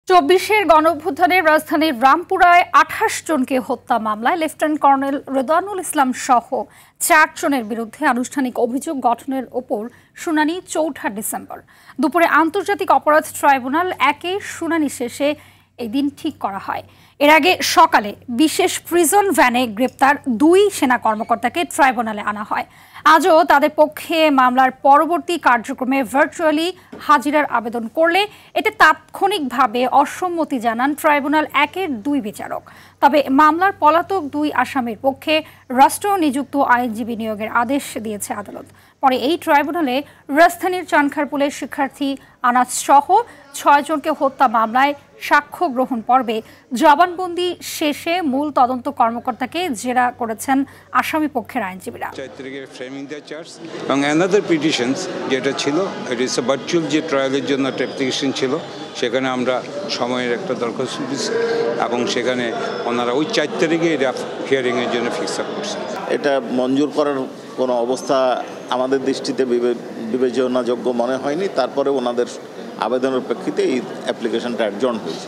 চব্বিশের গণঅভ্যুত্থানে রাজধানীর রামপুরায় ২৮ জনকে হত্যা মামলায় লেফটেন্যান্ট কর্নেল রেদওয়ানুল ইসলাম সহ ৪ জনের বিরুদ্ধে আনুষ্ঠানিক অভিযোগ গঠনের ওপর শুনানি ৪ঠা ডিসেম্বর দুপুরে আন্তর্জাতিক অপরাধ ট্রাইব্যুনাল ১-এ শুনানি শেষে এই দিন ঠিক করা হয়। এর আগে সকালে বিশেষ প্রিজন ভ্যানে গ্রেপ্তার ২ সেনা কর্মকর্তাকে ট্রাইব্যুনালে আনা হয়। আজও তাদের পক্ষে মামলার পরবর্তী কার্যক্রমে ভার্চুয়ালি হাজিরার আবেদন করলে এতে তাৎক্ষণিকভাবে অসম্মতি জানান ট্রাইব্যুনাল ১-এর ২ বিচারক। তবে মামলার পলাতক ২ আসামির পক্ষে রাষ্ট্র নিযুক্ত আইনজীবী নিয়োগের আদেশ দিয়েছে আদালত। পরে এই ট্রাইব্যুনালে রাজধানীর চানখারপুলের শিক্ষার্থী আনাস সহ ৬ জনকে হত্যা মামলায় সাক্ষ্য গ্রহণ পর্বে জবানবন্দি শেষে মূল তদন্ত কর্মকর্তাকে জেরা করেছেন আসামি পক্ষের আইনজীবীরা। এবং অ্যানাদার পিটিশনস যেটা ছিল ইট ইজ ভার্চুয়াল যে ট্রায়ালের জন্য একটা অ্যাপ্লিকেশন ছিল, সেখানে আমরা সময়ের একটা দরখাস্ত দিচ্ছি এবং সেখানে ওনারা ওই ৪ তারিখে হিয়ারিংয়ের জন্য ফিক্স আপ করছে। এটা মঞ্জুর করার কোনো অবস্থা আমাদের দৃষ্টিতে বিবেচনাযোগ্য মনে হয়নি। তারপরে ওনাদের আবেদনের প্রেক্ষিতে এই অ্যাপ্লিকেশনটা অ্যাডজর্ন হয়েছে।